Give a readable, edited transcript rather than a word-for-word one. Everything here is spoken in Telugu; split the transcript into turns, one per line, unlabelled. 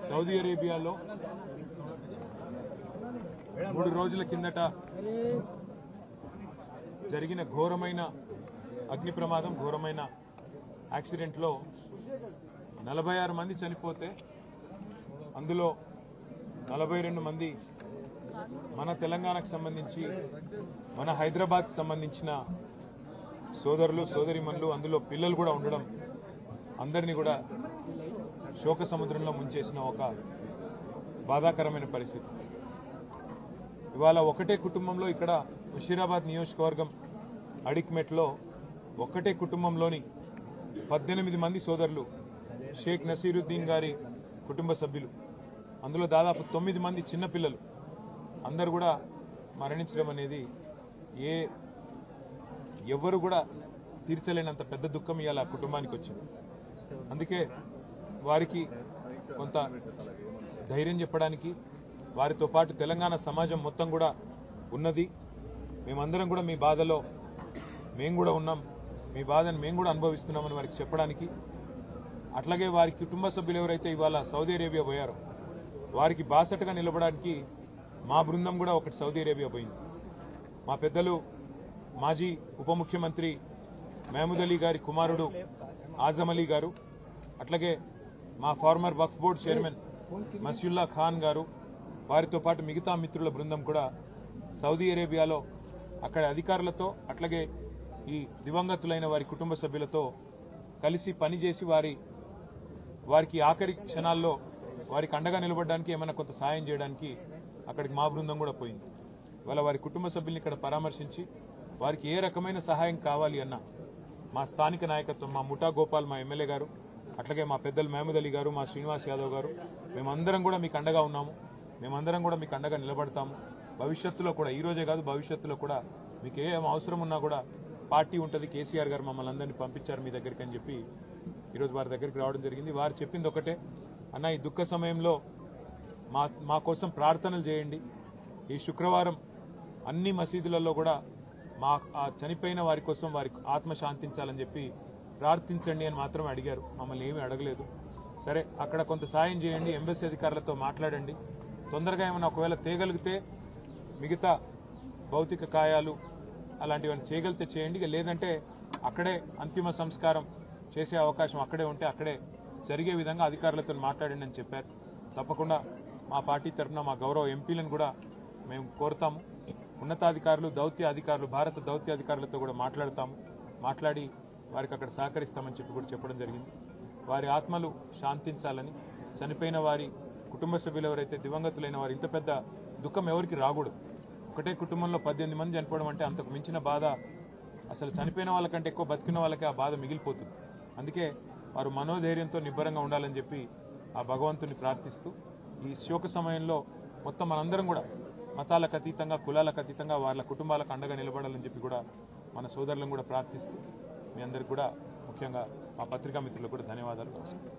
సౌదీ అరేబియాలో 3 రోజుల కిందట జరిగిన ఘోరమైన అగ్ని ప్రమాదం, ఘోరమైన యాక్సిడెంట్లో 46 మంది చనిపోతే అందులో 42 మంది మన తెలంగాణకు సంబంధించి, మన హైదరాబాద్కి సంబంధించిన సోదరులు సోదరిమణులు, అందులో పిల్లలు కూడా ఉండడం అందరినీ కూడా శోక సముద్రంలో ముంచేసిన ఒక బాధాకరమైన పరిస్థితి. ఇవాళ ఒకటే కుటుంబంలో ఇక్కడ ముషీరాబాద్ నియోజకవర్గం అడిక్మెట్లో ఒకటే కుటుంబంలోని 18 మంది సోదరులు, షేక్ నసీరుద్దీన్ గారి కుటుంబ సభ్యులు, అందులో దాదాపు 9 మంది చిన్నపిల్లలు అందరూ కూడా మరణించడం అనేది ఎవరు కూడా తీర్చలేనంత పెద్ద దుఃఖం ఇవాళ కుటుంబానికి వచ్చింది. అందుకే వారికి కొంత ధైర్యం చెప్పడానికి, వారితో పాటు తెలంగాణ సమాజం మొత్తం కూడా ఉన్నది. మేమందరం కూడా మీ బాధలో మేము కూడా ఉన్నాం, మీ బాధను మేము కూడా అనుభవిస్తున్నామని వారికి చెప్పడానికి, అట్లాగే వారి కుటుంబ సభ్యులు ఎవరైతే ఇవాళ సౌదీ అరేబియా పోయారో వారికి బాసటగా నిలబడడానికి మా బృందం కూడా ఒకటి సౌదీ అరేబియా పోయింది. మా పెద్దలు మాజీ ఉప ముఖ్యమంత్రి మహమూద్ అలీ గారి కుమారుడు ఆజం అలీ గారు, అట్లాగే మా ఫార్మర్ వక్ఫ్ బోర్డు చైర్మన్ మసియుల్లా ఖాన్ గారు, వారితో పాటు మిగతా మిత్రుల బృందం కూడా సౌదీ అరేబియాలో అక్కడ అధికారులతో, అట్లాగే ఈ దివంగతులైన వారి కుటుంబ సభ్యులతో కలిసి పనిచేసి వారికి ఆఖరి క్షణాల్లో వారికి అండగా నిలబడడానికి, ఏమైనా కొంత సాయం చేయడానికి అక్కడికి మా బృందం కూడా పోయింది. ఇవాళ వారి కుటుంబ సభ్యుల్ని ఇక్కడ పరామర్శించి వారికి ఏ రకమైన సహాయం కావాలి అన్న మా స్థానిక నాయకత్వం, మా ముఠా గోపాల్, మా ఎమ్మెల్యే గారు, అట్లాగే మా పెద్దలు మహమూద్ అలీ గారు, మా శ్రీనివాస్ యాదవ్ గారు, మేమందరం కూడా మీకు అండగా ఉన్నాము. మేమందరం కూడా మీకు అండగా నిలబడతాము. భవిష్యత్తులో కూడా, ఈ రోజే కాదు భవిష్యత్తులో కూడా మీకు ఏ అవసరం ఉన్నా కూడా పార్టీ ఉంటుంది. కేసీఆర్ గారు మమ్మల్ని అందరినీ పంపించారు మీ దగ్గరికి అని చెప్పి ఈరోజు వారి దగ్గరికి రావడం జరిగింది. వారు చెప్పింది ఒకటే, అన్న ఈ దుఃఖ సమయంలో మా కోసం ప్రార్థనలు చేయండి. ఈ శుక్రవారం అన్ని మసీదులలో కూడా ఆ చనిపోయిన వారి కోసం వారికి ఆత్మ శాంతించాలని చెప్పి ప్రార్థించండి అని మాత్రమే అడిగారు, మమ్మల్ని ఏమీ అడగలేదు. సరే, అక్కడ కొంత సాయం చేయండి, ఎంబసీ అధికారులతో మాట్లాడండి, తొందరగా ఏమైనా ఒకవేళ తేగలిగితే మిగతా భౌతిక కాయాలు అలాంటివన్నీ చేయగలిగితే చేయండి, లేదంటే అక్కడే అంతిమ సంస్కారం చేసే అవకాశం అక్కడే ఉంటే అక్కడే జరిగే విధంగా అధికారులతో మాట్లాడండి అని చెప్పారు. తప్పకుండా మా పార్టీ తరఫున మా గౌరవ ఎంపీలను కూడా మేము కోరుతాము. ఉన్నతాధికారులు, దౌత్య అధికారులు, భారత దౌత్య అధికారులతో కూడా మాట్లాడి వారికి అక్కడ సహకరిస్తామని చెప్పి కూడా చెప్పడం జరిగింది. వారి ఆత్మలు శాంతించాలని, చనిపోయిన వారి కుటుంబ సభ్యులు ఎవరైతే దివంగతులైన వారు, ఇంత పెద్ద దుఃఖం ఎవరికి రాకూడదు. ఒకటే కుటుంబంలో 18 మంది చనిపోవడం అంటే అంతకు మించిన బాధ అసలు చనిపోయిన వాళ్ళకంటే ఎక్కువ బతికిన వాళ్ళకి ఆ బాధ మిగిలిపోతుంది. అందుకే వారు మనోధైర్యంతో నిబ్బరంగా ఉండాలని చెప్పి ఆ భగవంతుని ప్రార్థిస్తూ, ఈ శోక సమయంలో మొత్తం మనందరం కూడా మతాలకు అతీతంగా, కులాలకు అతీతంగా వాళ్ళ కుటుంబాలకు అండగా నిలబడాలని చెప్పి కూడా మన సోదరులను కూడా ప్రార్థిస్తూ, మీ అందరికి కూడా ముఖ్యంగా మా పత్రికా మిత్రులకు కూడా ధన్యవాదాలు. నమస్కారం.